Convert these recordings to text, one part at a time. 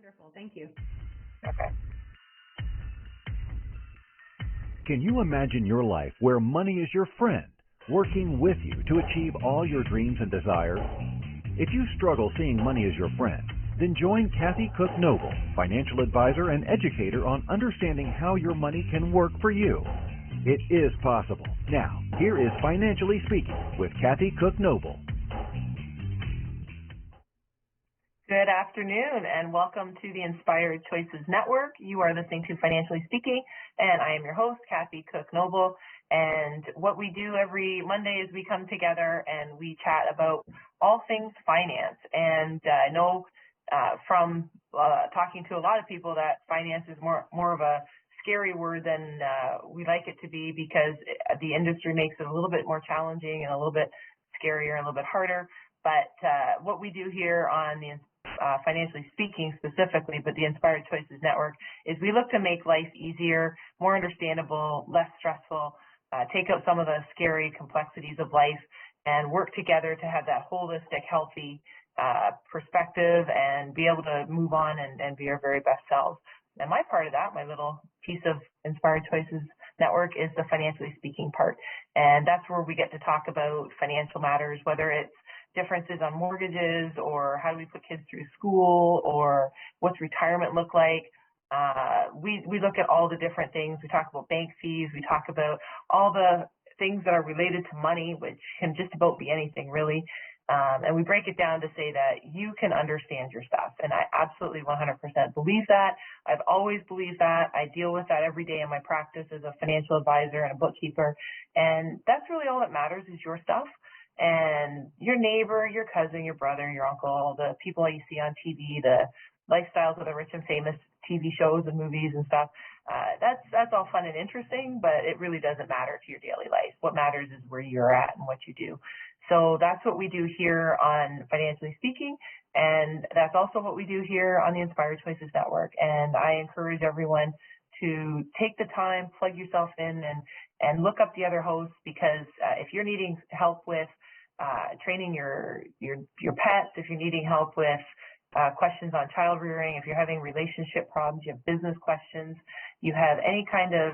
Wonderful, thank you. Okay. Can you imagine your life where money is your friend, working with you to achieve all your dreams and desires? If you struggle seeing money as your friend, then join Kathy Cook Noble, financial advisor and educator on understanding how your money can work for you. It is possible. Now, here is Financially Speaking with Kathy Cook Noble. Good afternoon and welcome to the Inspired Choices Network. You are listening to Financially Speaking, and I am your host, Kathy Cook Noble. And what we do every Monday is we come together and we chat about all things finance. And I know from talking to a lot of people that finance is more of a scary word than we like it to be, because the industry makes it a little bit more challenging and a little bit scarier and a little bit harder. But what we do here on the Financially Speaking specifically, but the Inspired Choices Network, is we look to make life easier, more understandable, less stressful, take out some of the scary complexities of life, and work together to have that holistic, healthy perspective and be able to move on and be our very best selves. And my part of that, my little piece of Inspired Choices Network, is the Financially Speaking part. And that's where we get to talk about financial matters, whether it's differences on mortgages, or how do we put kids through school, or what's retirement look like. We look at all the different things. We talk about bank fees. We talk about all the things that are related to money, which can just about be anything really. And we break it down to say that you can understand your stuff. And I absolutely 100% believe that. I've always believed that. I deal with that every day in my practice as a financial advisor and a bookkeeper. And that's really all that matters, is your stuff. And your neighbor, your cousin, your brother, your uncle, the people you see on TV, the lifestyles of the rich and famous TV shows and movies and stuff, that's all fun and interesting, but it really doesn't matter to your daily life. What matters is where you're at and what you do. So that's what we do here on Financially Speaking, and that's also what we do here on the Inspired Choices Network. And I encourage everyone to take the time, plug yourself in, and look up the other hosts, because if you're needing help with training your pets, if you're needing help with questions on child rearing, if you're having relationship problems, you have business questions, you have any kind of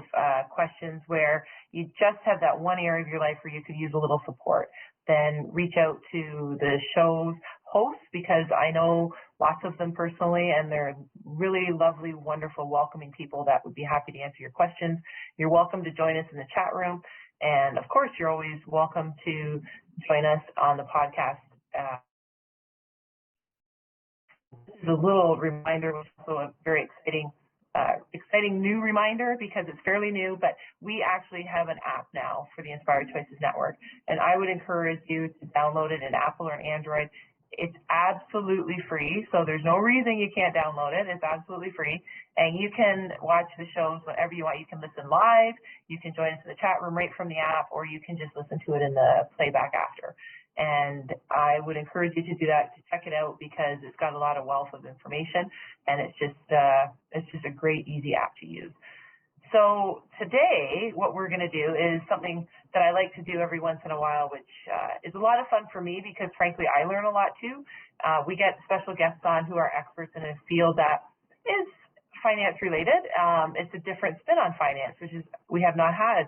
questions where you just have that one area of your life where you could use a little support, then reach out to the show's hosts, because I know lots of them personally, and they're really lovely, wonderful, welcoming people that would be happy to answer your questions. You're welcome to join us in the chat room. And of course, you're always welcome to join us on the podcast. This is a little reminder, also a very exciting new reminder, because it's fairly new, but we actually have an app now for the Inspired Choices Network, and I would encourage you to download it in Apple or Android. It's absolutely free, so there's no reason you can't download it. It's absolutely free, and you can watch the shows whenever you want. You can listen live, you can join us in the chat room right from the app, or you can just listen to it in the playback after. And I would encourage you to do that, to check it out, because it's got a lot of wealth of information, and it's just a great, easy app to use. So today, what we're going to do is something that I like to do every once in a while, which is a lot of fun for me, because frankly, I learn a lot too. We get special guests on who are experts in a field that is finance related. It's a different spin on finance, which is, we have not had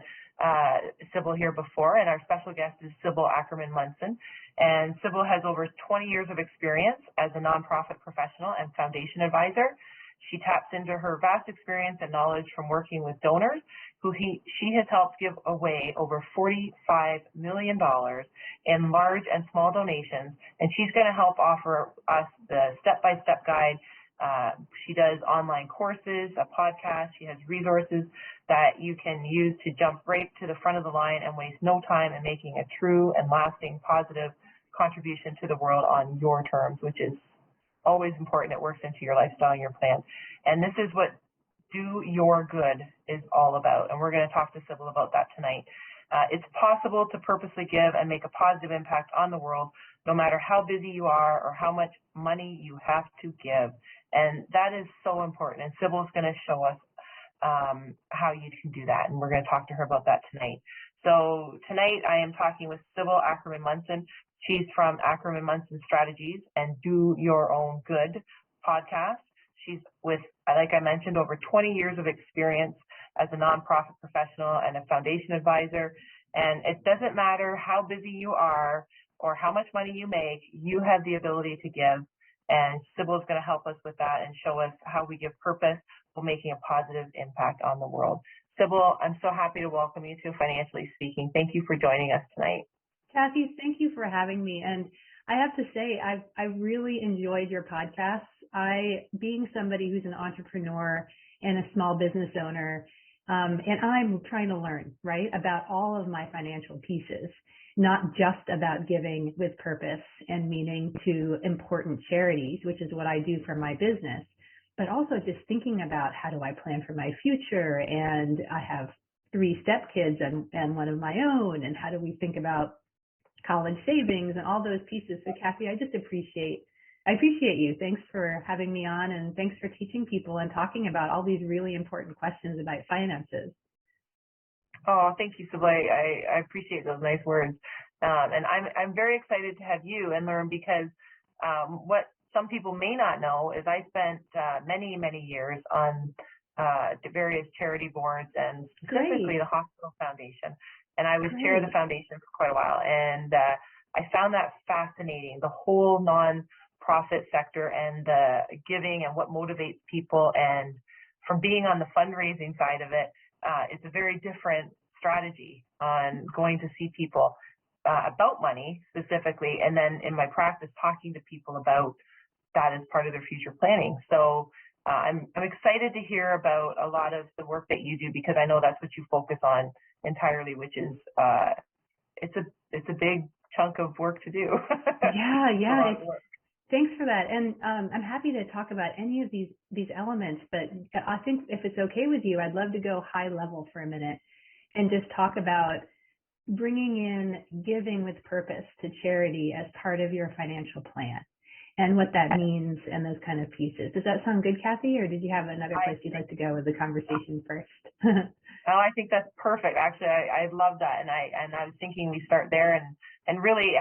Sybil here before, and our special guest is Sybil Ackerman-Munson. And Sybil has over 20 years of experience as a nonprofit professional and foundation advisor. She taps into her vast experience and knowledge from working with donors who she has helped give away over $45 million in large and small donations, and she's going to help offer us the step-by-step guide. She does online courses, a podcast. She has resources that you can use to jump right to the front of the line and waste no time in making a true and lasting positive contribution to the world on your terms, which is always important. It works into your lifestyle and your plan. And this is what Do Your Good is all about. And we're going to talk to Sybil about that tonight. It's possible to purposely give and make a positive impact on the world, no matter how busy you are or how much money you have to give. And that is so important. And Sybil is going to show us how you can do that. And we're going to talk to her about that tonight. So tonight I am talking with Sybil Ackerman-Munson. She's from Ackerman-Munson Strategies and Do Your Own Good podcast. She's with, like I mentioned, over 20 years of experience as a nonprofit professional and a foundation advisor. And it doesn't matter how busy you are or how much money you make, you have the ability to give. And Sybil is going to help us with that and show us how we give purpose while making a positive impact on the world. Sybil, I'm so happy to welcome you to Financially Speaking. Thank you for joining us tonight. Kathy, thank you for having me. And I have to say, I really enjoyed your podcasts. Being somebody who's an entrepreneur and a small business owner, and I'm trying to learn, right, about all of my financial pieces, not just about giving with purpose and meaning to important charities, which is what I do for my business, but also just thinking about how do I plan for my future. And I have 3 stepkids and one of my own, and how do we think about college savings and all those pieces. So Kathy, I appreciate you. Thanks for having me on, and thanks for teaching people and talking about all these really important questions about finances. Oh, thank you, Sybil. I appreciate those nice words. And I'm very excited to have you and learn, because what some people may not know is I spent many, many years on various charity boards, and specifically the Hospital Foundation. And I was chair of the foundation for quite a while. And I found that fascinating, the whole nonprofit sector and the giving and what motivates people. And from being on the fundraising side of it, it's a very different strategy on going to see people about money specifically, and then in my practice talking to people about that as part of their future planning. So I'm excited to hear about a lot of the work that you do, because I know that's what you focus on entirely, which is it's a big chunk of work to do. Yeah. Thanks for that. And I'm happy to talk about any of these elements, but I think if it's okay with you, I'd love to go high level for a minute and just talk about bringing in giving with purpose to charity as part of your financial plan and what that means and those kind of pieces. Does that sound good, Kathy, or did you have another place you'd like to go with the conversation first? Oh, I think that's perfect. Actually, I love that, and I was thinking we start there and really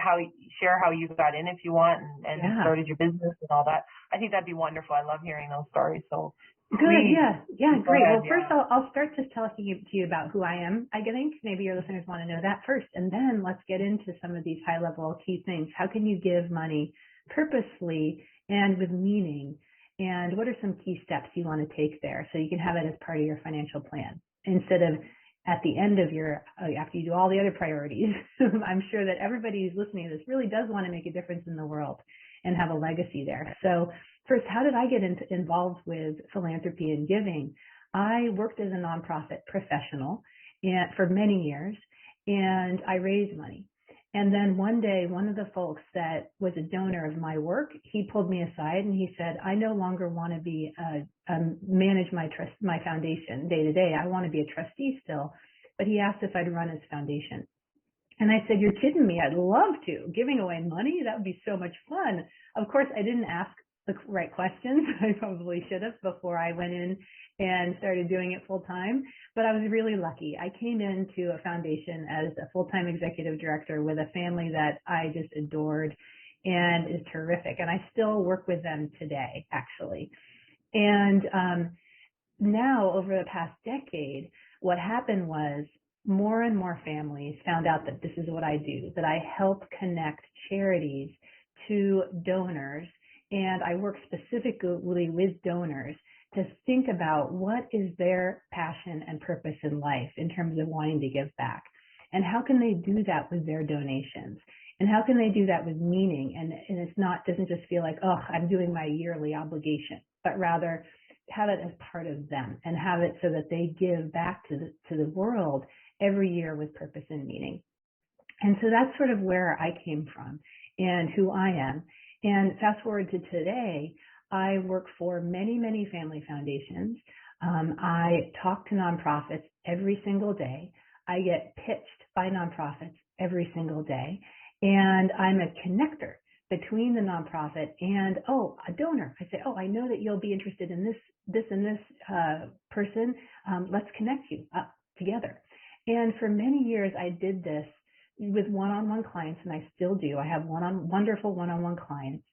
share how you got in, if you want, and started your business and all that. I think that'd be wonderful. I love hearing those stories. So good, yeah, great. Well, first I'll start just talking to you about who I am. I think maybe your listeners want to know that first, and then let's get into some of these high level key things. How can you give money purposely and with meaning? And what are some key steps you want to take there so you can have it as part of your financial plan, instead of at the end of after you do all the other priorities. I'm sure that everybody who's listening to this really does want to make a difference in the world and have a legacy there. So first, how did I get involved with philanthropy and giving? I worked as a nonprofit professional for many years, and I raised money. And then one day, one of the folks that was a donor of my work, he pulled me aside and he said, I no longer want to be manage my foundation day to day. I want to be a trustee still. But he asked if I'd run his foundation. And I said, you're kidding me. I'd love to. Giving away money, that would be so much fun. Of course, I didn't ask the right questions. I probably should have before I went in and started doing it full time. But I was really lucky. I came into a foundation as a full-time executive director with a family that I just adored and is terrific. And I still work with them today, actually. And now, over the past decade, what happened was more and more families found out that this is what I do, that I help connect charities to donors. And I work specifically with donors to think about what is their passion and purpose in life in terms of wanting to give back. And how can they do that with their donations? And how can they do that with meaning? And it's doesn't just feel like, oh, I'm doing my yearly obligation, but rather have it as part of them and have it so that they give back to the world every year with purpose and meaning. And so that's sort of where I came from and who I am. And fast forward to today, I work for many, many family foundations. I talk to nonprofits every single day. I get pitched by nonprofits every single day. And I'm a connector between the nonprofit and, a donor. I say, I know that you'll be interested in this person. Let's connect you up together. And for many years, I did this with one-on-one clients, and I still do. I have wonderful one-on-one clients.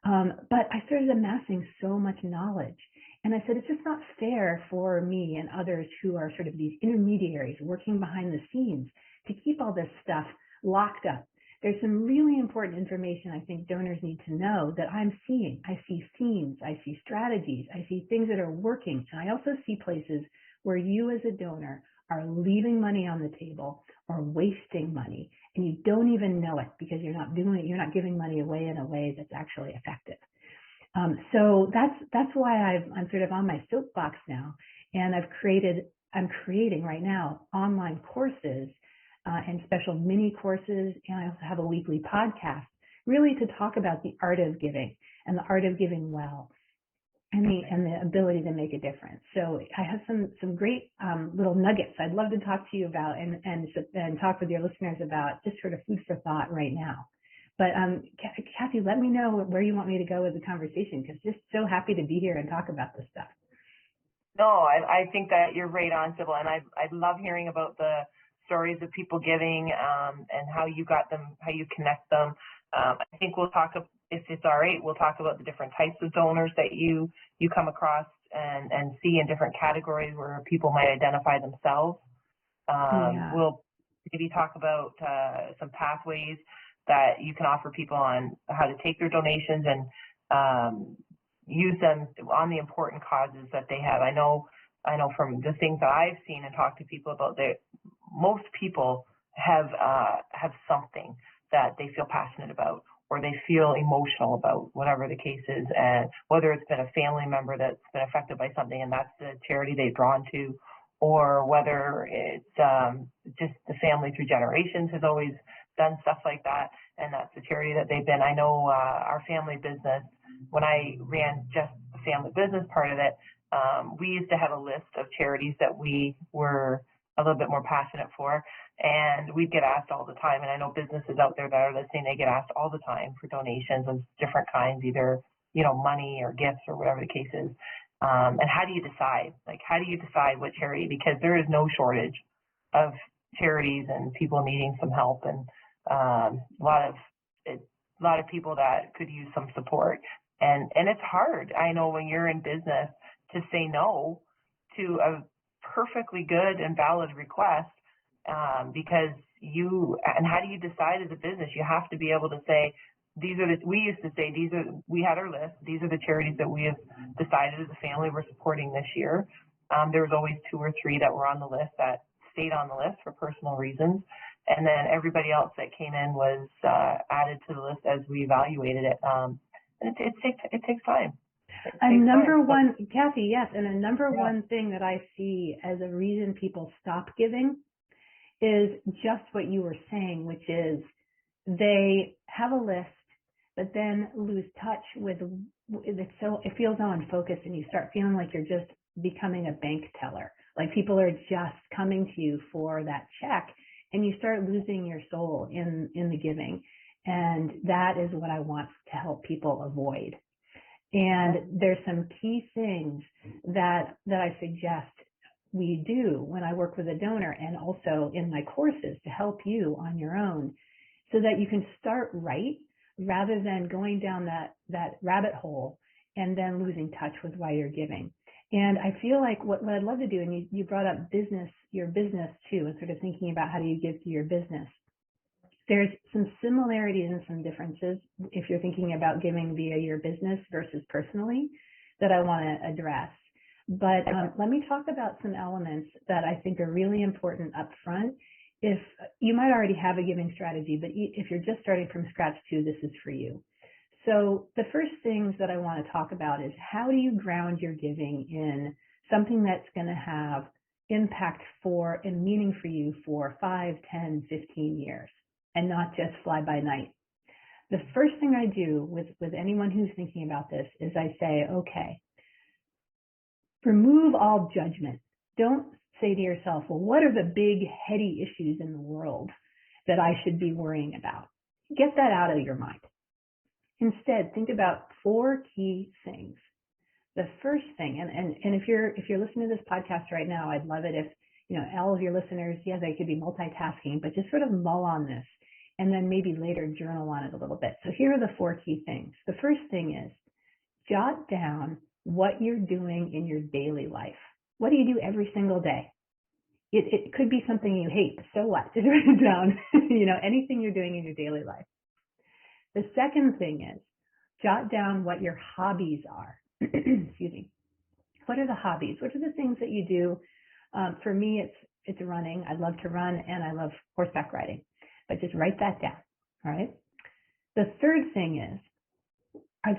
But I started amassing so much knowledge. And I said, it's just not fair for me and others who are sort of these intermediaries working behind the scenes to keep all this stuff locked up. There's some really important information I think donors need to know that I'm seeing. I see themes, I see strategies, I see things that are working. And I also see places where you as a donor are leaving money on the table or wasting money, and you don't even know it because you're not giving money away in a way that's actually effective. So that's why I'm sort of on my soapbox now, and I'm creating right now online courses and special mini courses, and I also have a weekly podcast, really to talk about the art of giving and the art of giving well, and the ability to make a difference. So I have some great little nuggets I'd love to talk to you about and talk with your listeners about, just sort of food for thought right now. But Kathy, let me know where you want me to go with the conversation, because just so happy to be here and talk about this stuff. No, I think that you're right on, Sybil, and I love hearing about the stories of people giving and how you got them, how you connect them. I think we'll talk, if it's all right, we'll talk about the different types of donors that you come across and see in different categories where people might identify themselves. We'll maybe talk about some pathways that you can offer people on how to take their donations and use them on the important causes that they have. I know from the things that I've seen and talked to people about, that most people have something that they feel passionate about, or they feel emotional about, whatever the case is, and whether it's been a family member that's been affected by something and that's the charity they've drawn to, or whether it's just the family through generations has always done stuff like that, and that's the charity that they've been. I know our family business, when I ran just the family business part of it, we used to have a list of charities that we were a little bit more passionate for, and we'd get asked all the time. And I know businesses out there that are listening, they get asked all the time for donations of different kinds, either money or gifts or whatever the case is. And how do you decide? Like, how do you decide what charity? Because there is no shortage of charities and people needing some help, and a lot of people that could use some support. And it's hard. I know when you're in business to say no to a perfectly good and valid request, because and how do you decide as a business? You have to be able to say, we had our list, these are the charities that we have decided as a family we're supporting this year. There was always 2 or 3 that were on the list that stayed on the list for personal reasons. And then everybody else that came in was added to the list as we evaluated it. And it takes time. Kathy, yes, and a number one thing that I see as a reason people stop giving is just what you were saying, which is they have a list, but then lose touch with it. So it feels so unfocused, and you start feeling like you're just becoming a bank teller. Like people are just coming to you for that check, and you start losing your soul in the giving. And that is what I want to help people avoid. And there's some key things that I suggest we do when I work with a donor, and also in my courses to help you on your own, so that you can start right rather than going down that rabbit hole and then losing touch with why you're giving. And I feel like what I'd love to do, and you brought up your business too, and sort of thinking about how do you give to your business. There's some similarities and some differences if you're thinking about giving via your business versus personally that I want to address. But let me talk about some elements that I think are really important up front. If you might already have a giving strategy, but if you're just starting from scratch too, this is for you. So the first things that I want to talk about is, how do you ground your giving in something that's going to have impact for and meaning for you for 5, 10, 15 years, and not just fly by night. The first thing I do with anyone who's thinking about this is I say, okay, remove all judgment. Don't say to yourself, well, what are the big heady issues in the world that I should be worrying about? Get that out of your mind. Instead, think about 4 key things. The first thing, and if you're listening to this podcast right now, I'd love it if all of your listeners, they could be multitasking, but just sort of mull on this, and then maybe later journal on it a little bit. So here are the 4 key things. The first thing is jot down what you're doing in your daily life. What do you do every single day? It could be something you hate. So what? Just write it down. Anything you're doing in your daily life. The second thing is jot down what your hobbies are. Excuse me. What are the hobbies? What are the things that you do? For me, it's running. I love to run, and I love horseback riding. But just write that down, all right? The third thing is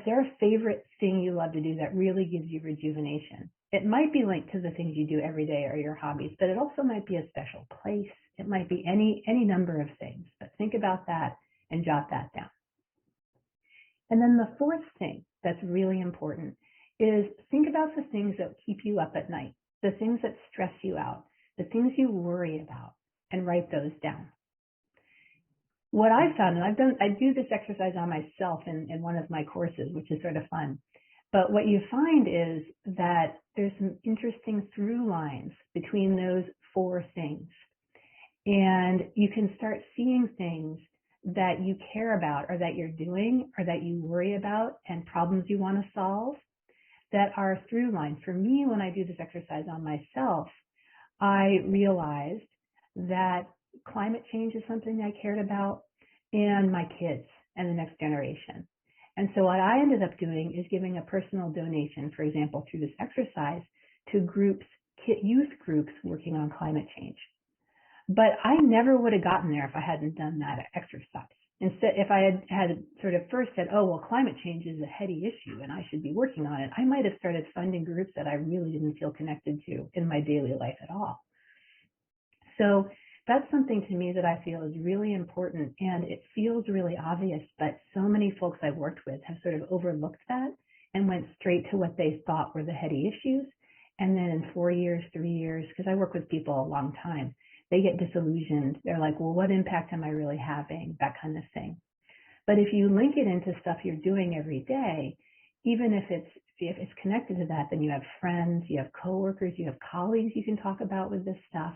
there a favorite thing you love to do that really gives you rejuvenation? It might be linked to the things you do every day or your hobbies, but it also might be a special place. It might be any number of things. But think about that and jot that down. And then the fourth thing that's really important is think about the things that keep you up at night, the things that stress you out, the things you worry about, and write those down. What I've found, and I do this exercise on myself in one of my courses, which is sort of fun. But what you find is that there's some interesting through lines between those 4 things. And you can start seeing things that you care about or that you're doing or that you worry about and problems you want to solve that are through lines. For me, when I do this exercise on myself, I realized that climate change is something I cared about, and my kids and the next generation. And so what I ended up doing is giving a personal donation, for example, through this exercise to groups, youth groups working on climate change. But I never would have gotten there if I hadn't done that exercise. Instead, if I had sort of first said, oh, well, climate change is a heady issue and I should be working on it, I might have started funding groups that I really didn't feel connected to in my daily life at all. So that's something to me that I feel is really important, and it feels really obvious, but so many folks I've worked with have sort of overlooked that and went straight to what they thought were the heady issues. And then in 4 years, 3 years, because I work with people a long time, they get disillusioned. They're like, well, what impact am I really having? That kind of thing. But if you link it into stuff you're doing every day, even if it's connected to that, then you have friends, you have coworkers, you have colleagues you can talk about with this stuff.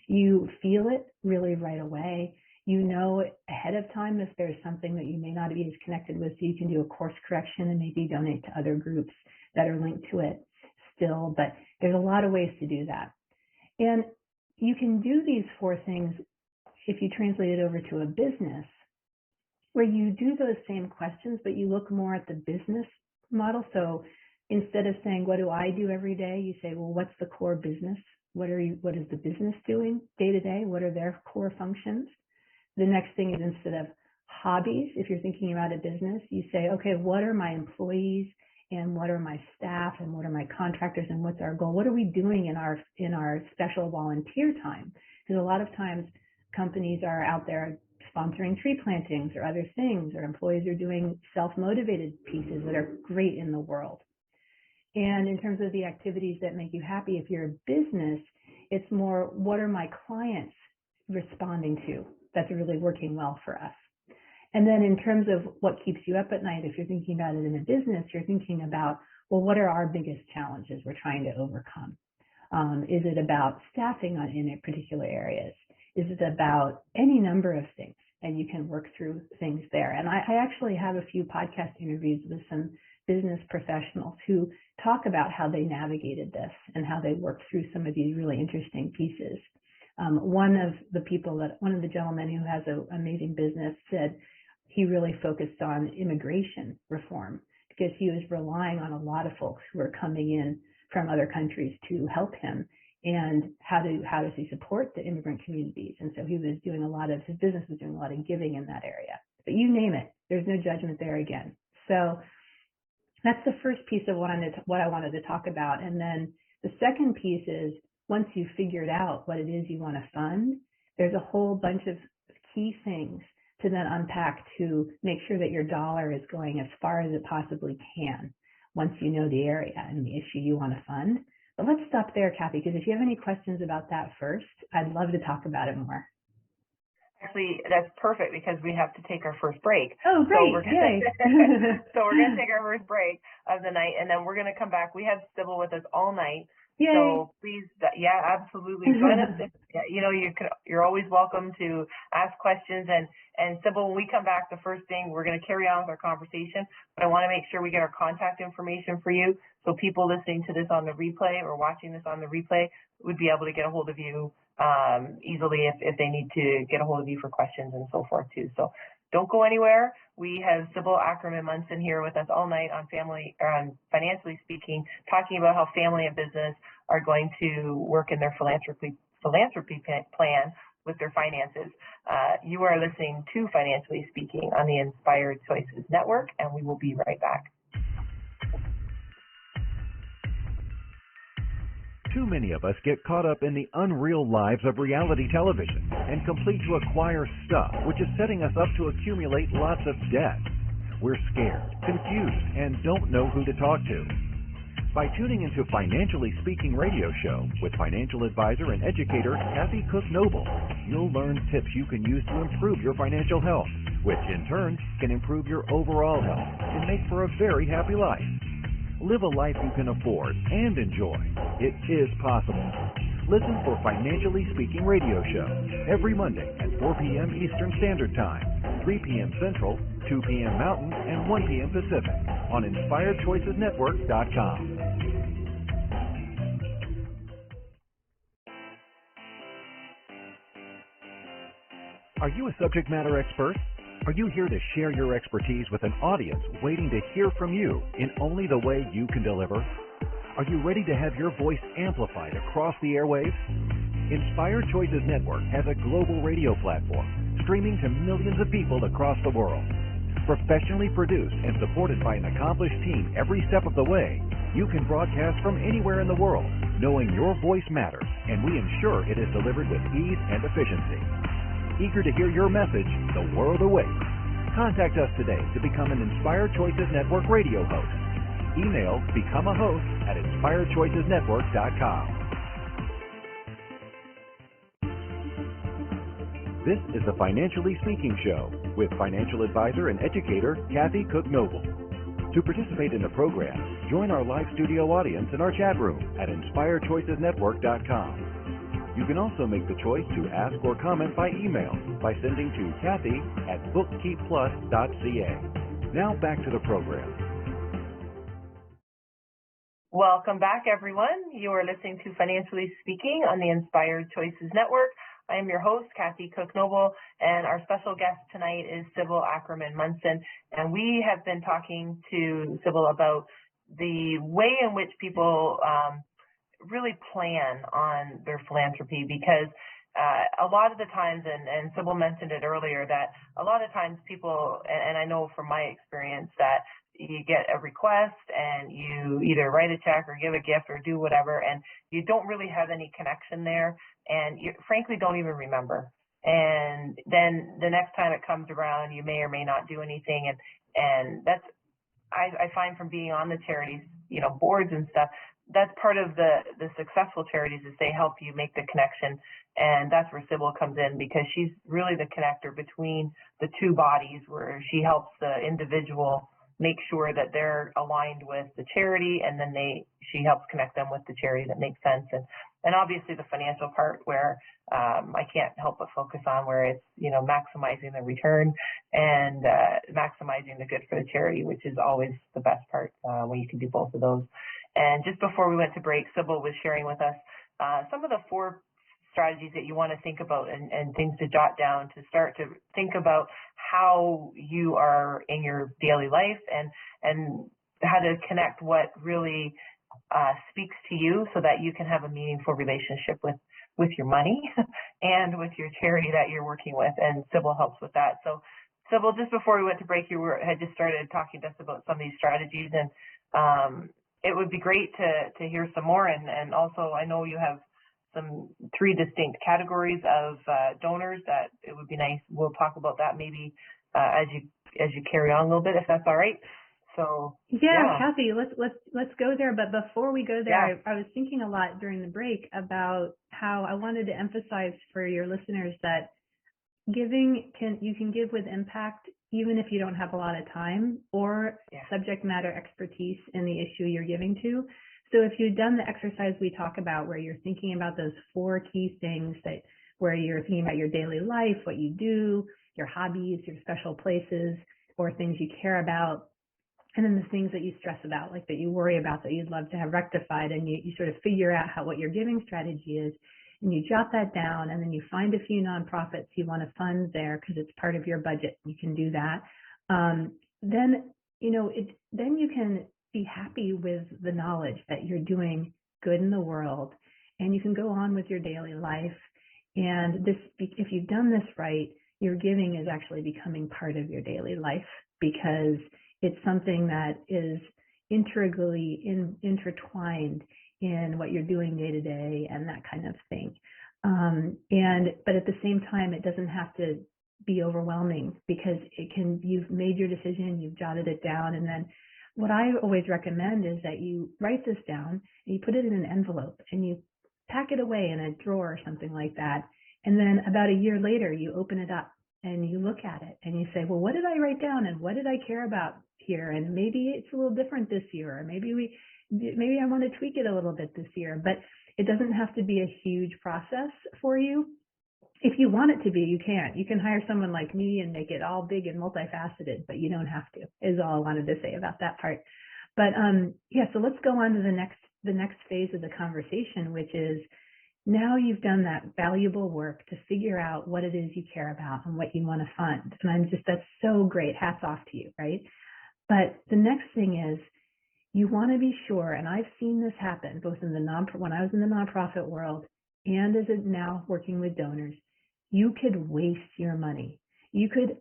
You feel it really right away. You know ahead of time if there's something that you may not be as connected with, so you can do a course correction and maybe donate to other groups that are linked to it still. But there's a lot of ways to do that. And you can do these 4 things if you translate it over to a business, where you do those same questions, but you look more at the business model. So instead of saying, what do I do every day? You say, well, what's the core business? What is the business doing day to day? What are their core functions? The next thing is, instead of hobbies, if you're thinking about a business, you say, okay, what are my employees and what are my staff and what are my contractors and what's our goal? What are we doing in our special volunteer time? Because a lot of times companies are out there sponsoring tree plantings or other things, or employees are doing self-motivated pieces that are great in the world. And in terms of the activities that make you happy, if you're a business, it's more, what are my clients responding to that's really working well for us? And then in terms of what keeps you up at night, if you're thinking about it in a business, you're thinking about, well, what are our biggest challenges we're trying to overcome? Is it about staffing in particular areas? Is it about any number of things? And you can work through things there. And I actually have a few podcast interviews with some business professionals who talk about how they navigated this and how they worked through some of these really interesting pieces. One of the gentlemen who has an amazing business said he really focused on immigration reform because he was relying on a lot of folks who were coming in from other countries to help him. And how does he support the immigrant communities? And so his business was doing a lot of giving in that area. But you name it, there's no judgment there again. So that's the first piece of what I wanted to talk about. And then the second piece is, once you've figured out what it is you want to fund, there's a whole bunch of key things to then unpack to make sure that your dollar is going as far as it possibly can once you know the area and the issue you want to fund. But let's stop there, Kathy, because if you have any questions about that first, I'd love to talk about it more. Actually, that's perfect because we have to take our first break. Oh, great. So we're going to take our first break of the night, and then we're going to come back. We have Sybil with us all night, Yay. So please, yeah, absolutely join us. You're always welcome to ask questions. And Sybil, when we come back, the first thing, we're going to carry on with our conversation, but I want to make sure we get our contact information for you, so people listening to this on the replay or watching this on the replay would be able to get a hold of you easily if they need to get a hold of you for questions and so forth too. So don't go anywhere. We have Sybil Ackerman-Munson here with us all night on Financially Speaking, talking about how family and business are going to work in their philanthropy plan with their finances. You are listening to Financially Speaking on the Inspired Choices Network, and we will be right back. Too many of us get caught up in the unreal lives of reality television and complete to acquire stuff, which is setting us up to accumulate lots of debt. We're scared, confused, and don't know who to talk to. By tuning into Financially Speaking radio show with financial advisor and educator Kathy Cook Noble, you'll learn tips you can use to improve your financial health, which in turn can improve your overall health and make for a very happy life. Live a life you can afford and enjoy. It is possible. Listen for Financially Speaking radio show every Monday at 4 p.m. Eastern Standard Time, 3 p.m. Central, 2 p.m. Mountain, and 1 p.m. Pacific on InspiredChoicesNetwork.com. Are you a subject matter expert? Are you here to share your expertise with an audience waiting to hear from you in only the way you can deliver? Are you ready to have your voice amplified across the airwaves? Inspired Choices Network has a global radio platform streaming to millions of people across the world. Professionally produced and supported by an accomplished team every step of the way, you can broadcast from anywhere in the world, knowing your voice matters, and we ensure it is delivered with ease and efficiency. Eager to hear your message, the world awaits. Contact us today to become an Inspired Choices Network radio host. Email becomeahost@inspiredchoicesnetwork.com. This is the Financially Speaking Show with financial advisor and educator Kathy Cook Noble. To participate in the program, join our live studio audience in our chat room at inspiredchoicesnetwork.com. You can also make the choice to ask or comment by email by sending to Kathy@bookkeepplus.ca. Now back to the program. Welcome back, everyone. You are listening to Financially Speaking on the Inspired Choices Network. I am your host, Kathy Cook Noble, and our special guest tonight is Sybil Ackerman-Munson. And we have been talking to Sybil about the way in which people really plan on their philanthropy, because a lot of the times, and Sybil mentioned it earlier, that a lot of times people, and I know from my experience, that you get a request and you either write a check or give a gift or do whatever, and you don't really have any connection there, and you frankly don't even remember. And then the next time it comes around, you may or may not do anything, and that's, I find from being on the charities, boards and stuff, that's part of the successful charities, is they help you make the connection. And that's where Sybil comes in, because she's really the connector between the two bodies, where she helps the individual make sure that they're aligned with the charity, and then she helps connect them with the charity that makes sense. And obviously the financial part, where I can't help but focus on, where it's, maximizing the return and maximizing the good for the charity, which is always the best part when you can do both of those. And just before we went to break, Sybil was sharing with us some of the 4 strategies that you want to think about, and things to jot down to start to think about how you are in your daily life, and how to connect what really speaks to you, so that you can have a meaningful relationship with your money and with your charity that you're working with. And Sybil helps with that. So Sybil, just before we went to break, you had just started talking to us about some of these strategies, and it would be great to hear some more. And also, I know you have some 3 distinct categories of donors that it would be nice. We'll talk about that maybe as you carry on a little bit, if that's all right. So yeah. Kathy, let's go there. But before we go there, yeah. I was thinking a lot during the break about how I wanted to emphasize for your listeners that you can give with impact even if you don't have a lot of time or subject matter expertise in the issue you're giving to. So if you've done the exercise we talk about where you're thinking about those 4 key things where you're thinking about your daily life, what you do, your hobbies, your special places, or things you care about, and then the things that you stress about, like that you worry about, that you'd love to have rectified, and you sort of figure out what your giving strategy is, and you jot that down, and then you find a few nonprofits you want to fund there because it's part of your budget. You can do that. Then you can be happy with the knowledge that you're doing good in the world, and you can go on with your daily life. And if you've done this right, your giving is actually becoming part of your daily life because it's something that is integrally intertwined in what you're doing day to day and that kind of thing. But at the same time, it doesn't have to be overwhelming because you've made your decision, you've jotted it down, and then what I always recommend is that you write this down and you put it in an envelope and you pack it away in a drawer or something like that. And then about a year later, you open it up and you look at it and you say, well, what did I write down and what did I care about here? And maybe it's a little different this year, or maybe I want to tweak it a little bit this year. But it doesn't have to be a huge process for you. If you want it to be, you can. You can hire someone like me and make it all big and multifaceted, but you don't have to, is all I wanted to say about that part. But so let's go on to the next phase of the conversation, which is now you've done that valuable work to figure out what it is you care about and what you want to fund. And that's so great. Hats off to you, right? But the next thing is you want to be sure, and I've seen this happen both in when I was in the nonprofit world and as now working with donors, you could waste your money. You could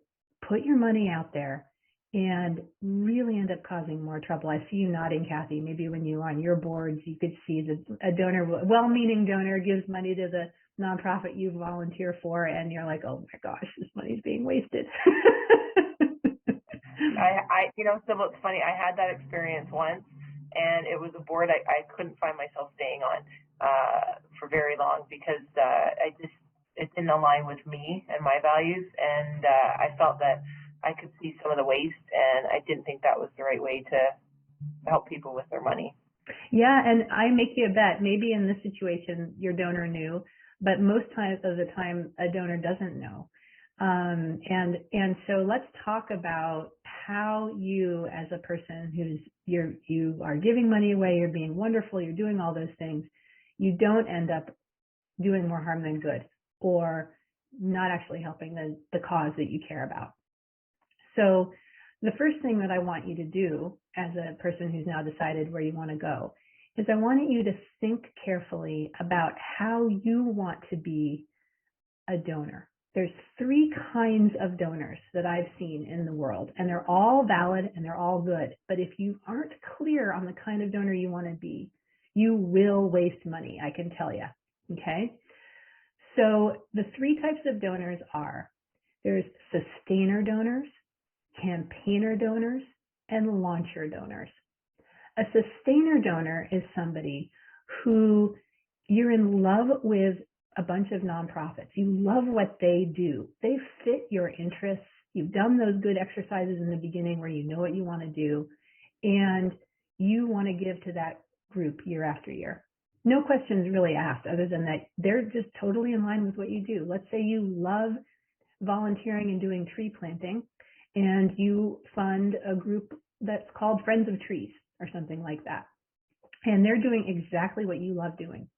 put your money out there and really end up causing more trouble. I see you nodding, Kathy. Maybe when you're on your boards, you could see that a donor, well-meaning donor, gives money to the nonprofit you volunteer for, and you're like, oh my gosh, this money's being wasted. Sybil, it's funny. I had that experience once, and it was a board I couldn't find myself staying on for very long because it didn't align with me and my values, and I felt that I could see some of the waste, and I didn't think that was the right way to help people with their money. Yeah, and I make you a bet. Maybe in this situation, your donor knew, but most times of the time, a donor doesn't know. And so let's talk about how you, as a person you are giving money away, you're being wonderful, you're doing all those things, you don't end up doing more harm than good, or not actually helping the cause that you care about. So the first thing that I want you to do as a person who's now decided where you want to go is I want you to think carefully about how you want to be a donor. There's 3 kinds of donors that I've seen in the world, and they're all valid and they're all good. But if you aren't clear on the kind of donor you want to be, you will waste money, I can tell you, okay? So the 3 types of donors are, there's sustainer donors, campaigner donors, and launcher donors. A sustainer donor is somebody who you're in love with a bunch of nonprofits. You love what they do. They fit your interests. You've done those good exercises in the beginning where you know what you want to do, and you want to give to that group year after year. No questions really asked other than that they're just totally in line with what you do. Let's say you love volunteering and doing tree planting, and you fund a group that's called Friends of Trees or something like that. And they're doing exactly what you love doing.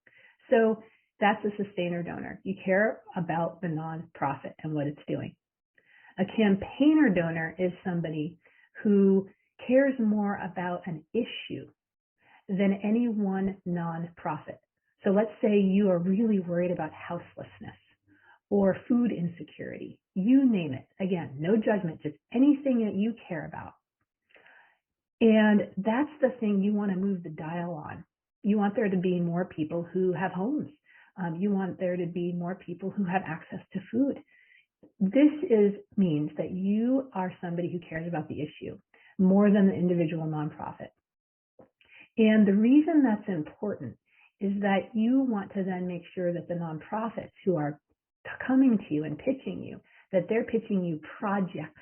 So that's a sustainer donor. You care about the nonprofit and what it's doing. A campaigner donor is somebody who cares more about an issue than any one nonprofit. So let's say you are really worried about houselessness or food insecurity. You name it. Again, no judgment, just anything that you care about. And that's the thing you want to move the dial on. You want there to be more people who have homes. You want there to be more people who have access to food. This means that you are somebody who cares about the issue more than the individual nonprofit. And the reason that's important is that you want to then make sure that the nonprofits who are coming to you and pitching you, that they're pitching you projects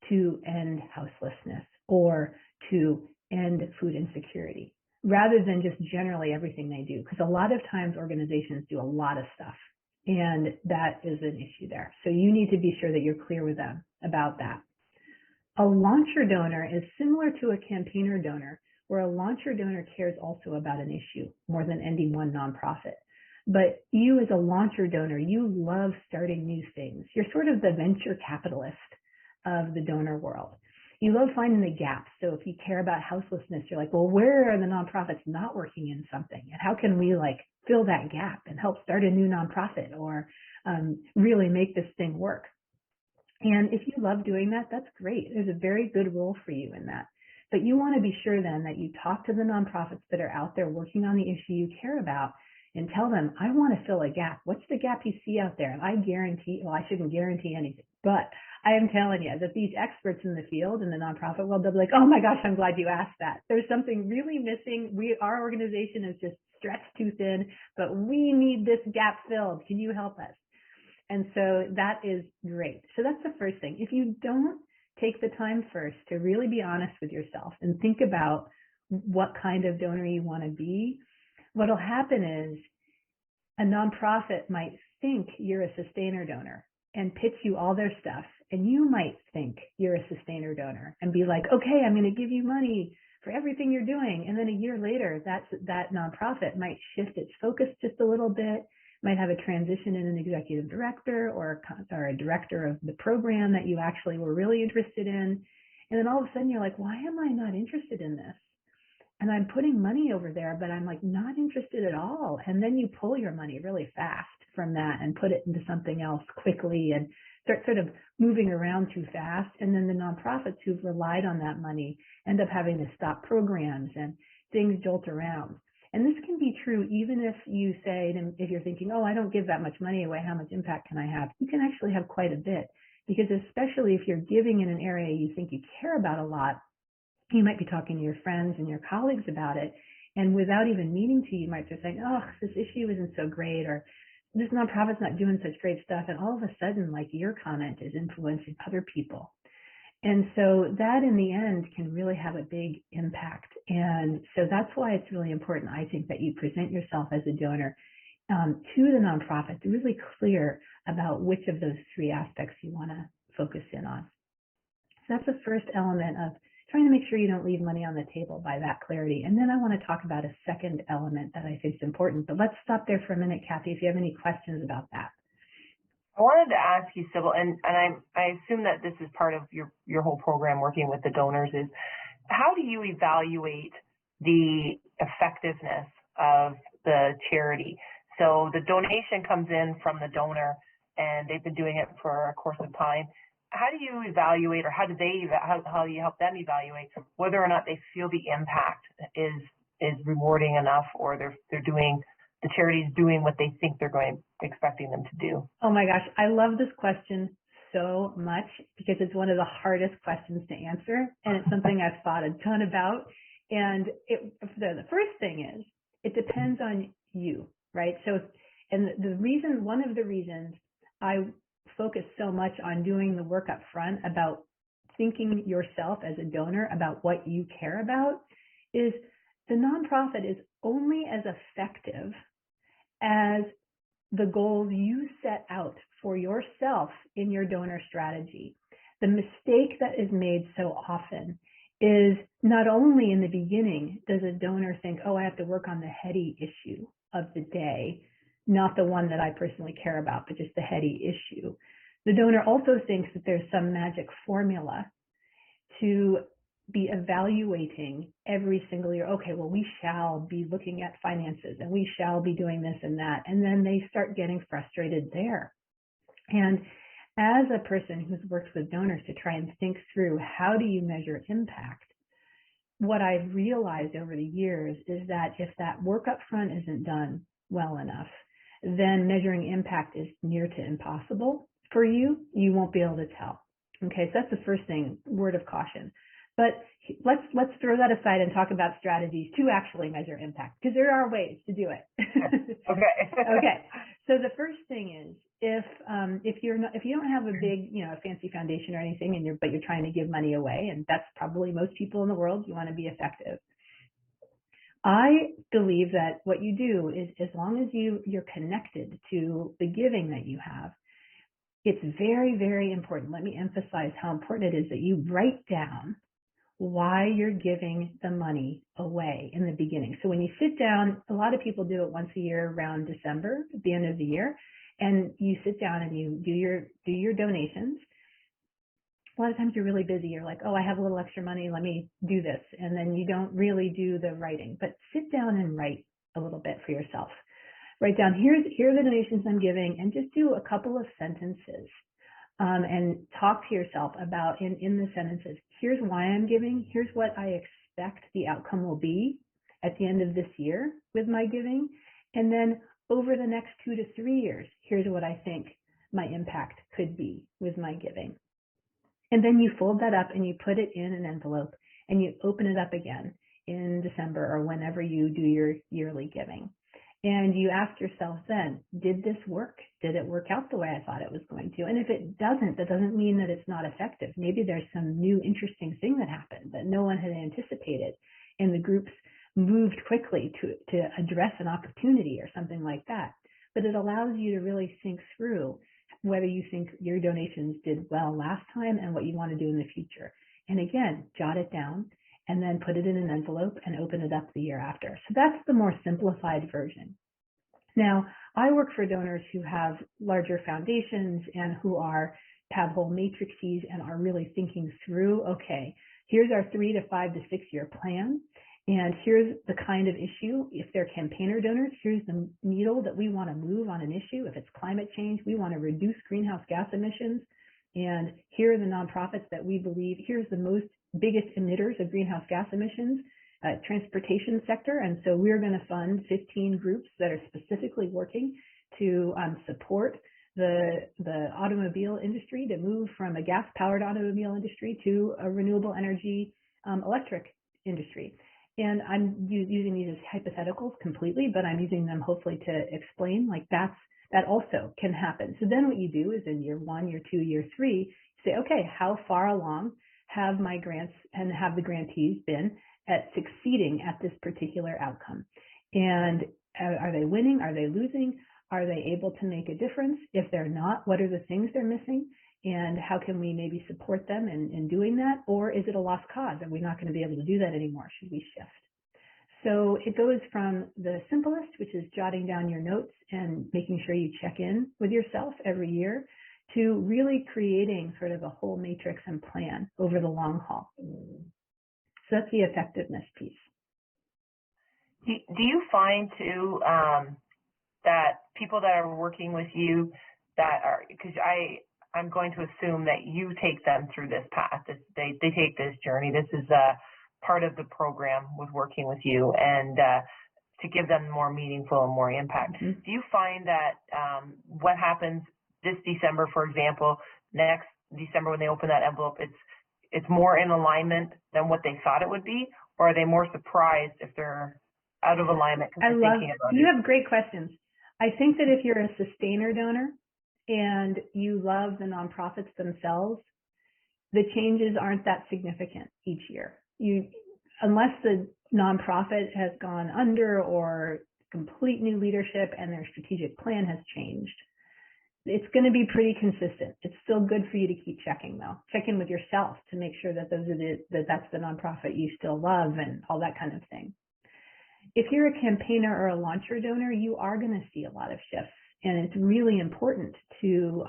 to end houselessness or to end food insecurity. rather than just generally everything they do. Because a lot of times organizations do a lot of stuff, and that is an issue there. So you need to be sure that you're clear with them about that. A launcher donor is similar to a campaigner donor, where a launcher donor cares also about an issue more than any one nonprofit. But you as a launcher donor, you love starting new things. You're sort of the venture capitalist of the donor world. You love finding the gaps. So if you care about houselessness, you're like, well, where are the nonprofits not working in something? And how can we like fill that gap and help start a new nonprofit or really make this thing work? And if you love doing that, that's great. There's a very good role for you in that. But you want to be sure then that you talk to the nonprofits that are out there working on the issue you care about and tell them, I want to fill a gap. What's the gap you see out there? And I guarantee, well, I shouldn't guarantee anything, but I am telling you that these experts in the field, in the nonprofit world, they'll be like, oh my gosh, I'm glad you asked that. There's something really missing. Our organization is just stretched too thin, but we need this gap filled. Can you help us? And so that is great. So that's the first thing. If you don't take the time first to really be honest with yourself and think about what kind of donor you want to be, what'll happen is a nonprofit might think you're a sustainer donor and pitch you all their stuff, and you might think you're a sustainer donor and be like, okay, I'm going to give you money for everything you're doing. And then a year later, that nonprofit might shift its focus just a little bit, might have a transition in an executive director or a director of the program that you actually were really interested in. And then all of a sudden you're like, why am I not interested in this? And I'm putting money over there, but I'm like not interested at all. And then you pull your money really fast from that and put it into something else quickly and start sort of moving around too fast. And then the nonprofits who've relied on that money end up having to stop programs and things jolt around. And this can be true even if you say, if you're thinking, oh, I don't give that much money away, how much impact can I have? You can actually have quite a bit, because especially if you're giving in an area you think you care about a lot, you might be talking to your friends and your colleagues about it, and without even meaning to, you might just say, oh, this issue isn't so great, or this nonprofit's not doing such great stuff, and all of a sudden, like, your comment is influencing other people. And so that in the end can really have a big impact. And so that's why it's really important, I think, that you present yourself as a donor to the nonprofit, really clear about which of those three aspects you want to focus in on. So that's the first element of trying to make sure you don't leave money on the table by that clarity. And then I want to talk about a second element that I think is important. But let's stop there for a minute, Kathy, if you have any questions about that. I wanted to ask you, Sybil, and I assume that this is part of your whole program working with the donors, is how do you evaluate the effectiveness of the charity? So the donation comes in from the donor, and they've been doing it for a course of time. How do you evaluate, or how do you help them evaluate whether or not they feel the impact is rewarding enough, or the charity's doing what they think they're expecting them to do? Oh my gosh, I love this question so much because it's one of the hardest questions to answer, and it's something I've thought a ton about. And the first thing is, it depends on you, right? So, and one of the reasons I focus so much on doing the work up front about thinking yourself as a donor about what you care about is the nonprofit is only as effective as the goals you set out for yourself in your donor strategy. The mistake that is made so often is not only in the beginning does a donor think, oh, I have to work on the heady issue of the day, not the one that I personally care about, but just the heady issue. The donor also thinks that there's some magic formula to be evaluating every single year. Okay, well, we shall be looking at finances and we shall be doing this and that. And then they start getting frustrated there. And as a person who's worked with donors to try and think through how do you measure impact, what I've realized over the years is that if that work up front isn't done well enough, then measuring impact is near to impossible for you. You won't be able to tell. Okay, so that's the first thing, word of caution. But let's throw that aside and talk about strategies to actually measure impact, because there are ways to do it. Okay. Okay. So the first thing is, if you don't have a big, a fancy foundation or anything, but you're trying to give money away, and that's probably most people in the world, you want to be effective. I believe that what you do is, as long as you're connected to the giving that you have, it's very, very important. Let me emphasize how important it is that you write down why you're giving the money away in the beginning. So when you sit down, a lot of people do it once a year around December, at the end of the year, and you sit down and you do your donations. A lot of times you're really busy. You're like, oh, I have a little extra money. Let me do this. And then you don't really do the writing. But sit down and write a little bit for yourself. Write down, here are the donations I'm giving, and just do a couple of sentences. And talk to yourself about, in the sentences, here's why I'm giving. Here's what I expect the outcome will be at the end of this year with my giving. And then over the next 2 to 3 years, here's what I think my impact could be with my giving. And then you fold that up and you put it in an envelope and you open it up again in December or whenever you do your yearly giving. And you ask yourself then, did this work? Did it work out the way I thought it was going to? And if it doesn't, that doesn't mean that it's not effective. Maybe there's some new interesting thing that happened that no one had anticipated, and the groups moved quickly to address an opportunity or something like that. But it allows you to really think through whether you think your donations did well last time and what you want to do in the future. And again, jot it down and then put it in an envelope and open it up the year after. So that's the more simplified version. Now, I work for donors who have larger foundations and who have whole matrices and are really thinking through, okay, here's our 3 to 5 to 6 year plan. And here's the kind of issue. If they're campaigner donors, here's the needle that we want to move on an issue. If it's climate change, we want to reduce greenhouse gas emissions. And here are the nonprofits that we believe, here's the biggest emitters of greenhouse gas emissions, transportation sector. And so we're going to fund 15 groups that are specifically working to support the automobile industry to move from a gas-powered automobile industry to a renewable energy electric industry. And I'm using these as hypotheticals completely, but I'm using them hopefully to explain like that also can happen. So then what you do is in year 1, year 2, year 3, say, okay, how far along have my grants and have the grantees been at succeeding at this particular outcome? And are they winning? Are they losing? Are they able to make a difference? If they're not, what are the things they're missing? And how can we maybe support them in doing that? Or is it a lost cause? Are we not going to be able to do that anymore? Should we shift? So it goes from the simplest, which is jotting down your notes and making sure you check in with yourself every year, to really creating sort of a whole matrix and plan over the long haul. So that's the effectiveness piece. Do you find too that people that are working with you that are, because I'm going to assume that you take them through this path. They take this journey. This is a part of the program with working with you, and to give them more meaningful and more impact. Mm-hmm. Do you find that what happens this December, for example, next December when they open that envelope, it's more in alignment than what they thought it would be, or are they more surprised if they're out of alignment? You have great questions. I think that if you're a sustainer donor and you love the nonprofits themselves, the changes aren't that significant each year. Unless the nonprofit has gone under or complete new leadership and their strategic plan has changed, it's going to be pretty consistent. It's still good for you to keep checking, though. Check in with yourself to make sure that that's the nonprofit you still love and all that kind of thing. If you're a campaigner or a launcher donor, you are going to see a lot of shifts. And it's really important to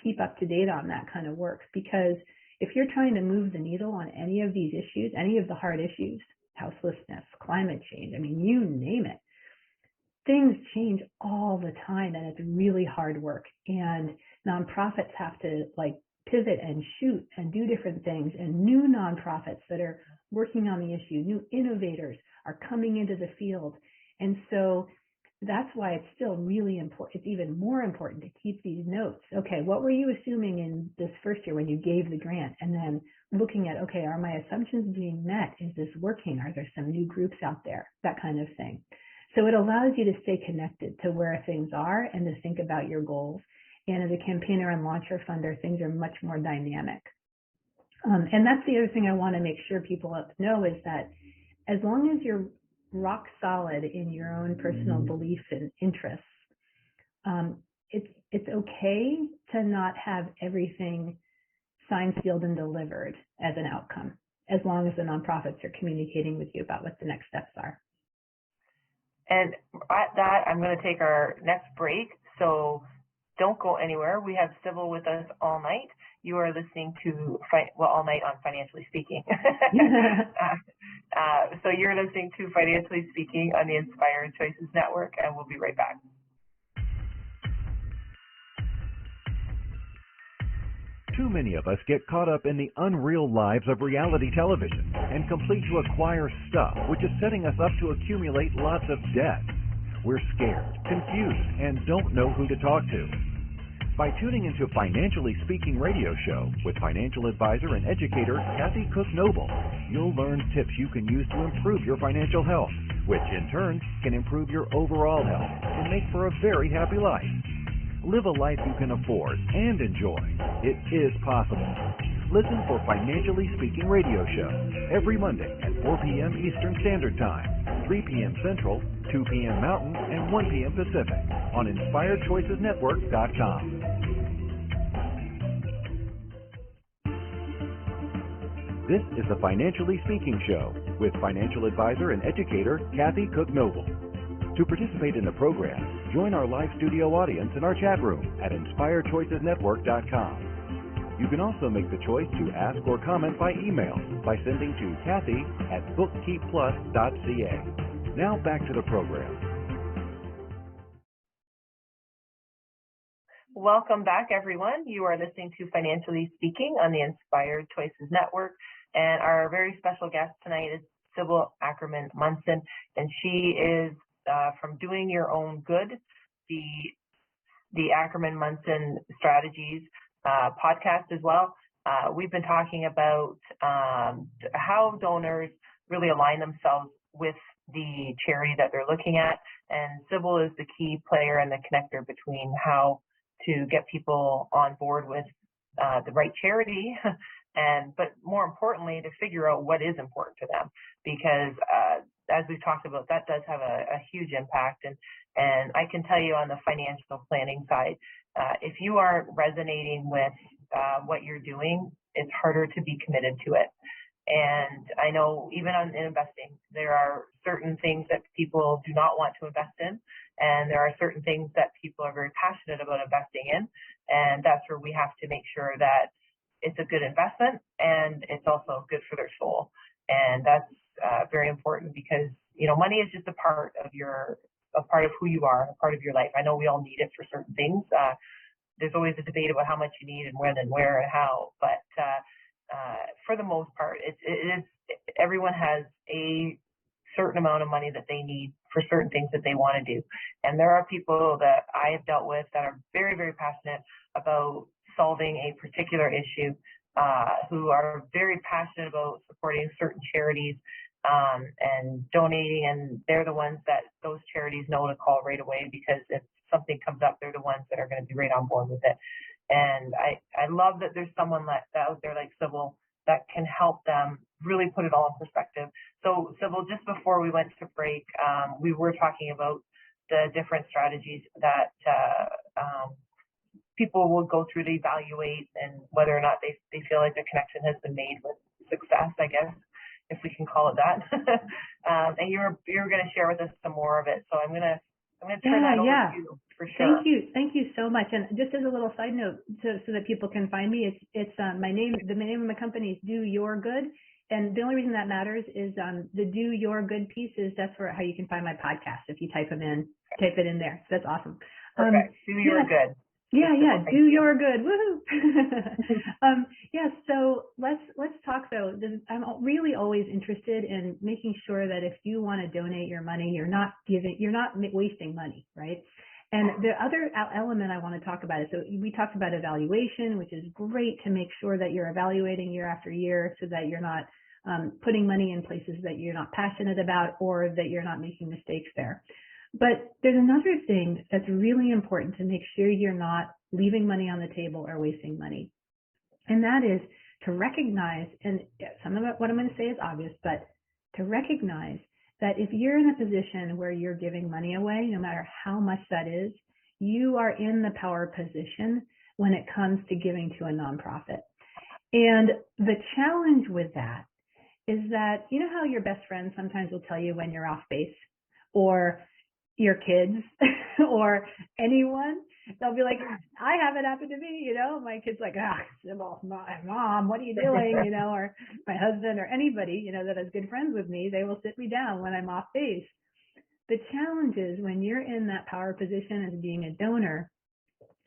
keep up to date on that kind of work, because if you're trying to move the needle on any of these issues, any of the hard issues, houselessness, climate change, I mean, you name it, things change all the time, and it's really hard work. And nonprofits have to pivot and shoot and do different things. And new nonprofits that are working on the issue, new innovators are coming into the field. And so that's why it's still really important. It's even more important to keep these notes. Okay, what were you assuming in this first year when you gave the grant? And then looking at, okay, are my assumptions being met? Is this working? Are there some new groups out there? That kind of thing. So it allows you to stay connected to where things are and to think about your goals. And as a campaigner and launcher funder, things are much more dynamic. And that's the other thing I want to make sure people know is that as long as you're rock solid in your own personal beliefs and interests, it's okay to not have everything signed, sealed, and delivered as an outcome, as long as the nonprofits are communicating with you about what the next steps are. And at that, I'm going to take our next break. So don't go anywhere. We have Sybil with us all night. You are listening to, all night on Financially Speaking. So you're listening to Financially Speaking on the Inspired Choices Network, and we'll be right back. Too many of us get caught up in the unreal lives of reality television and complete to acquire stuff, which is setting us up to accumulate lots of debt. We're scared, confused, and don't know who to talk to. By tuning into Financially Speaking radio show with financial advisor and educator Kathy Cook Noble, you'll learn tips you can use to improve your financial health, which in turn can improve your overall health and make for a very happy life. Live a life you can afford and enjoy. It is possible. Listen for Financially Speaking radio show every Monday at 4 p.m. Eastern Standard Time, 3 p.m. Central, 2 p.m. Mountain, and 1 p.m. Pacific on InspiredChoicesNetwork.com. This is the Financially Speaking show with financial advisor and educator Kathy Cook Noble. To participate in the program, join our live studio audience in our chat room at InspiredChoicesNetwork.com. You can also make the choice to ask or comment by email by sending to Kathy@bookkeepplus.ca. Now back to the program. Welcome back, everyone. You are listening to Financially Speaking on the Inspired Choices Network, and our very special guest tonight is Sybil Ackerman-Munson, and she is from Doing Your Own Good, the Ackerman-Munson Strategies podcast as well. We've been talking about how donors really align themselves with the charity that they're looking at, and Sybil is the key player and the connector between how to get people on board with the right charity, but more importantly, to figure out what is important to them, because as we've talked about, that does have a huge impact. And I can tell you on the financial planning side, if you aren't resonating with what you're doing, it's harder to be committed to it. And I know even in investing, there are certain things that people do not want to invest in, and there are certain things that people are very passionate about investing in, and that's where we have to make sure that it's a good investment and it's also good for their soul. And that's very important, because money is just a part of who you are, a part of your life. I know we all need it for certain things. There's always a debate about how much you need and when and where and how, but for the most part, everyone has a certain amount of money that they need for certain things that they want to do. And there are people that I have dealt with that are very, very passionate about solving a particular issue, who are very passionate about supporting certain charities and donating, and they're the ones that those charities know to call right away, because if something comes up, they're the ones that are going to be right on board with it. And I love that there's someone out there like Sybil that can help them really put it all in perspective. So Sybil, just before we went to break, we were talking about the different strategies that people will go through to evaluate and whether or not they feel like the connection has been made with success, I guess, if we can call it that. And you're going to share with us some more of it. So I'm going to turn that over to you for sure. Thank you so much. And just as a little side note, so that people can find me, it's my name. The name of my company is Do Your Good, and the only reason that matters is the Do Your Good piece is how you can find my podcast. If you type it in there. So that's awesome. Perfect. Do Your Good. Yeah. Do your good. Woohoo. So let's talk though. I'm really always interested in making sure that if you want to donate your money, you're not wasting money, right? And the other element I want to talk about is, so we talked about evaluation, which is great to make sure that you're evaluating year after year so that you're not putting money in places that you're not passionate about or that you're not making mistakes there. But there's another thing that's really important to make sure you're not leaving money on the table or wasting money. And that is to recognize, and some of what I'm going to say is obvious, but to recognize that if you're in a position where you're giving money away, no matter how much that is, you are in the power position when it comes to giving to a nonprofit. And the challenge with that is that, you know how your best friend sometimes will tell you when you're off base, or your kids or anyone, they'll be like, I have it happen to me, my kid's like, Sybil, mom, what are you doing, or my husband or anybody, that has good friends with me, they will sit me down when I'm off base. The challenge is when you're in that power position as being a donor,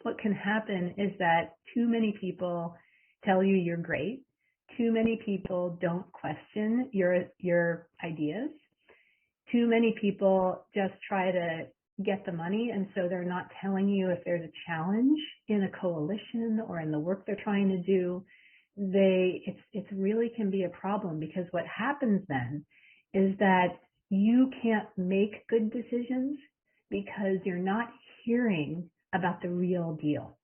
what can happen is that too many people tell you you're great. Too many people don't question your ideas. Too many people just try to get the money, and so they're not telling you if there's a challenge in a coalition or in the work they're trying to do. It really can be a problem, because what happens then is that you can't make good decisions because you're not hearing about the real deal.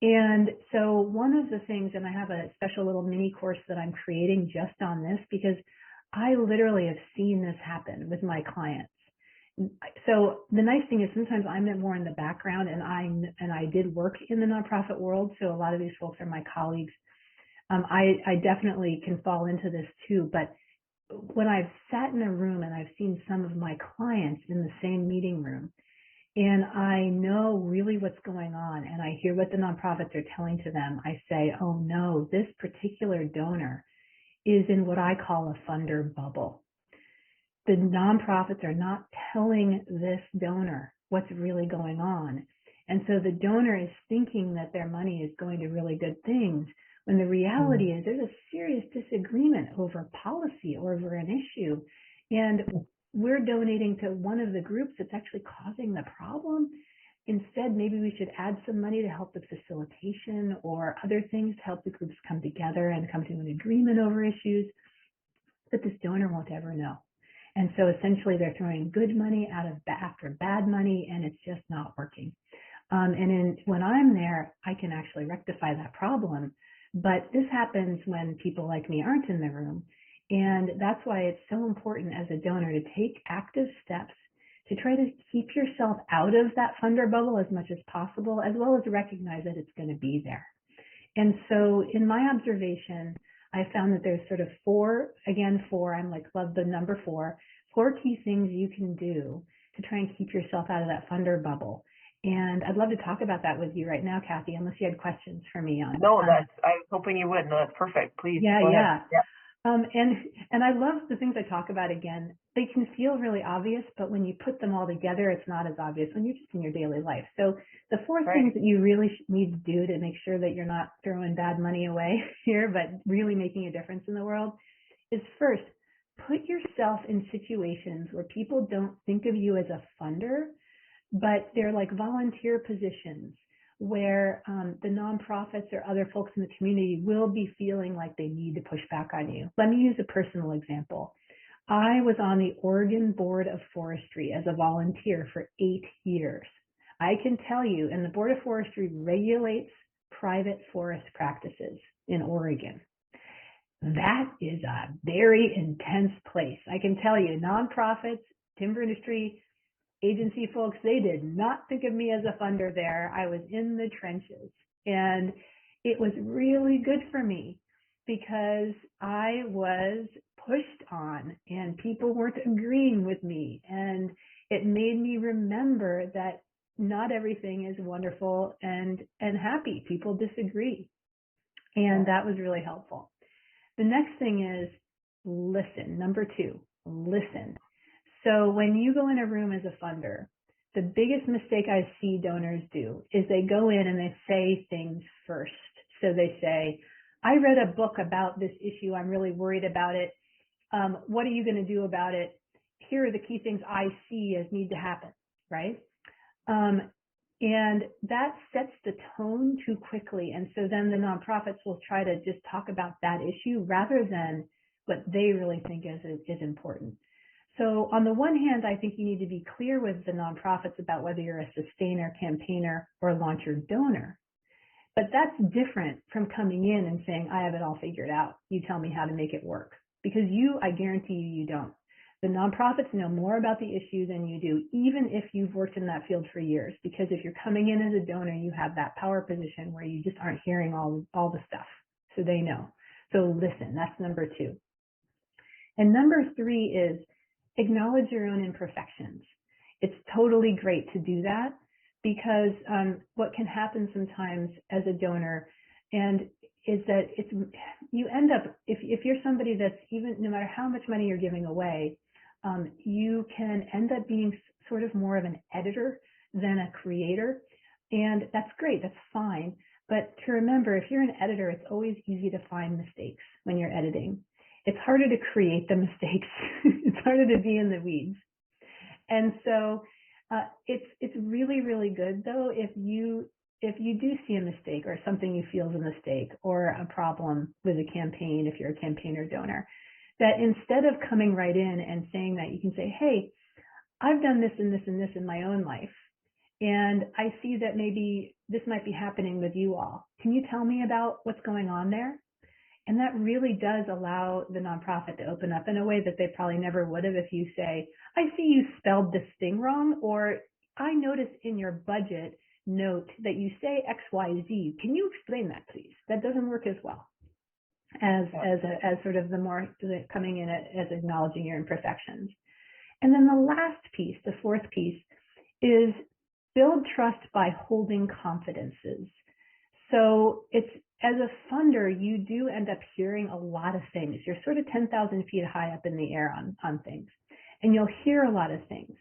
And so one of the things, and I have a special little mini course that I'm creating just on this, because I literally have seen this happen with my clients. So the nice thing is sometimes I'm more in the background, and I did work in the nonprofit world, so a lot of these folks are my colleagues. I definitely can fall into this too, but when I've sat in a room and I've seen some of my clients in the same meeting room, and I know really what's going on, and I hear what the nonprofits are telling to them, I say, oh no, this particular donor is in what I call a funder bubble. The nonprofits are not telling this donor what's really going on. And so the donor is thinking that their money is going to really good things, when the reality is there's a serious disagreement over policy or over an issue. And we're donating to one of the groups that's actually causing the problem. Instead, maybe we should add some money to help with facilitation or other things to help the groups come together and come to an agreement over issues that this donor won't ever know. And so essentially they're throwing good money after bad money, and it's just not working. When I'm there, I can actually rectify that problem. But this happens when people like me aren't in the room. And that's why it's so important as a donor to take active steps to try to keep yourself out of that funder bubble as much as possible, as well as recognize that it's going to be there. And so in my observation, I found that there's sort of four, I'm like, love the number four key things you can do to try and keep yourself out of that funder bubble. And I'd love to talk about that with you right now, Kathy, unless you had questions for me on. No, I was hoping you would. No, that's perfect. Please. Yeah. Yeah. And I love the things I talk about. Again, they can feel really obvious, but when you put them all together, it's not as obvious when you're just in your daily life. So the four things that you really need to do to make sure that you're not throwing bad money away here, but really making a difference in the world, is first, put yourself in situations where people don't think of you as a funder, but they're like volunteer positions where the nonprofits or other folks in the community will be feeling like they need to push back on you. Let me use a personal example. I was on the Oregon Board of Forestry as a volunteer for 8 years. I can tell you, and the Board of Forestry regulates private forest practices in Oregon. That is a very intense place. I can tell you, nonprofits, timber industry, agency folks, they did not think of me as a funder there. I was in the trenches, and it was really good for me because I was pushed on and people weren't agreeing with me, and it made me remember that not everything is wonderful and happy. People disagree, and that was really helpful. The next thing is listen. Number 2, listen. So when you go in a room as a funder, the biggest mistake I see donors do is they go in and they say things first. So they say, I read a book about this issue. I'm really worried about it. What are you going to do about it? Here are the key things I see as need to happen, right? And that sets the tone too quickly. And so then the nonprofits will try to just talk about that issue rather than what they really think is important. So on the one hand, I think you need to be clear with the nonprofits about whether you're a sustainer, campaigner, or launcher donor. But that's different from coming in and saying, I have it all figured out. You tell me how to make it work. Because I guarantee you don't. The nonprofits know more about the issue than you do, even if you've worked in that field for years, because if you're coming in as a donor, you have that power position where you just aren't hearing all the stuff. So they know. So listen, that's number 2. And number 3 is acknowledge your own imperfections. It's totally great to do that, because what can happen sometimes as a donor is that you end up, if you're somebody that's, even no matter how much money you're giving away, you can end up being sort of more of an editor than a creator. And that's great, that's fine. But to remember, if you're an editor, it's always easy to find mistakes when you're editing. It's harder to create the mistakes. It's harder to be in the weeds. And so it's really, really good, though, if you do see a mistake or something you feel is a mistake or a problem with a campaign, if you're a campaigner donor, that instead of coming right in and saying that, you can say, hey, I've done this and this and this in my own life, and I see that maybe this might be happening with you all. Can you tell me about what's going on there? And that really does allow the nonprofit to open up in a way that they probably never would have if you say, I see you spelled this thing wrong, or I noticed in your budget note that you say XYZ. Can you explain that, please? That doesn't work as well as sort of the more coming in as acknowledging your imperfections. And then the last piece, the 4th piece, is build trust by holding confidences. So it's, as a funder, you do end up hearing a lot of things. You're sort of 10,000 feet high up in the air on things, and you'll hear a lot of things.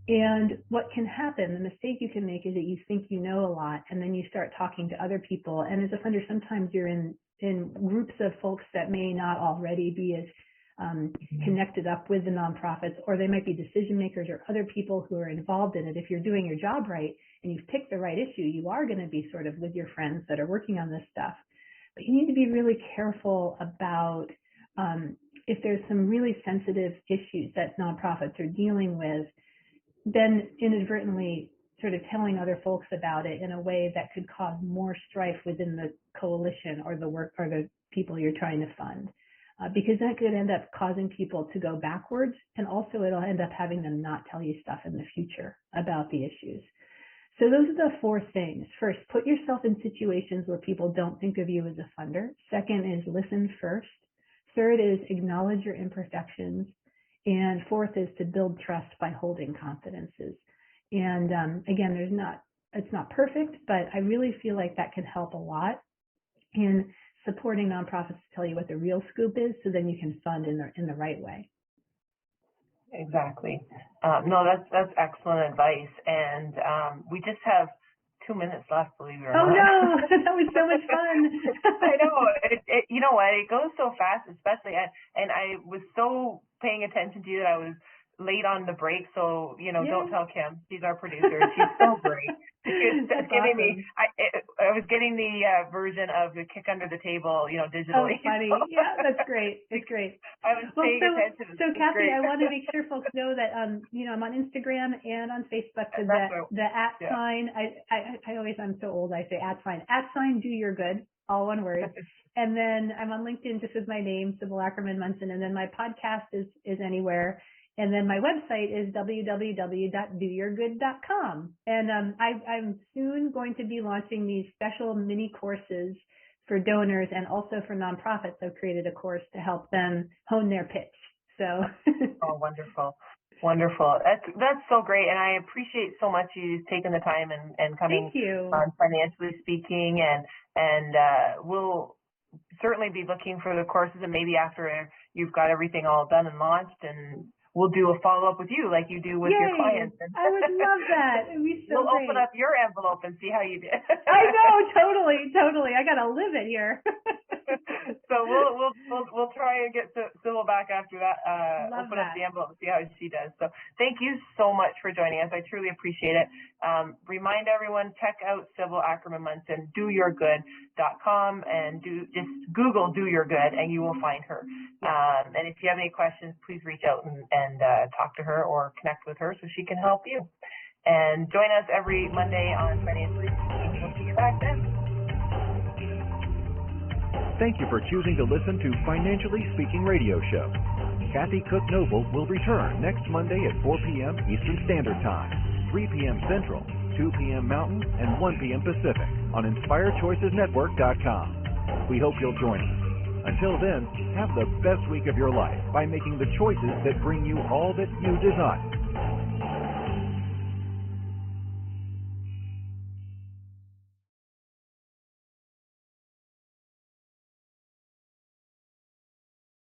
And what can happen, the mistake you can make, is that you think you know a lot, and then you start talking to other people. And as a funder, sometimes you're in groups of folks that may not already be as connected up with the nonprofits, or they might be decision makers or other people who are involved in it. If you're doing your job right and you've picked the right issue, you are going to be sort of with your friends that are working on this stuff. But you need to be really careful about if there's some really sensitive issues that nonprofits are dealing with, then inadvertently sort of telling other folks about it in a way that could cause more strife within the coalition or the work or the people you're trying to fund. Because that could end up causing people to go backwards, and also it'll end up having them not tell you stuff in the future about the issues. So those are the 4 things. First, put yourself in situations where people don't think of you as a funder. Second is listen first. Third is acknowledge your imperfections. And 4th is to build trust by holding confidences. And again, it's not perfect, but I really feel like that can help a lot in supporting nonprofits to tell you what the real scoop is, so then you can fund in the right way. Exactly. No, that's excellent advice. And we just have 2 minutes left, believe it or not. Oh no, that was so much fun. I know. You know what? It goes so fast, especially, and I was so paying attention to you that I was late on the break. So, don't tell Kim. She's our producer. She's so great. She was giving me, I was getting the version of the kick under the table, digitally. Oh, funny. Yeah, that's great. It's great. I was paying attention. So Kathy, I want to make sure folks know that, I'm on Instagram and on Facebook. So the @ sign, I'm so old, I say @ sign, do your good, all one word. And then I'm on LinkedIn just with my name, Sybil Ackerman-Munson. And then my podcast is anywhere. And then my website is www.doyourgood.com. And I'm soon going to be launching these special mini courses for donors and also for nonprofits. I've created a course to help them hone their pitch. So. Oh, wonderful. Wonderful. That's so great. And I appreciate so much you taking the time and coming on Financially Speaking. And we'll certainly be looking for the courses, and maybe after you've got everything all done and launched, and we'll do a follow-up with you like you do with your clients. I would love that. It would be so great. We'll open up your envelope and see how you did. I know, totally. I got to live it here. So we'll try and get Sybil back after that. Open up the envelope and see how she does. So thank you so much for joining us. I truly appreciate it. Remind everyone, check out Sybil Ackerman-Munson, doyourgood.com, and just Google Do Your Good, and you will find her. And if you have any questions, please reach out and talk to her or connect with her so she can help you. And join us every Monday on Financially Speaking. We'll see you back then. Thank you for choosing to listen to Financially Speaking Radio Show. Kathy Cook Noble will return next Monday at 4 p.m. Eastern Standard Time, 3 p.m. Central, 2 p.m. Mountain, and 1 p.m. Pacific on InspiredChoicesNetwork.com. We hope you'll join us. Until then, have the best week of your life by making the choices that bring you all that you desire.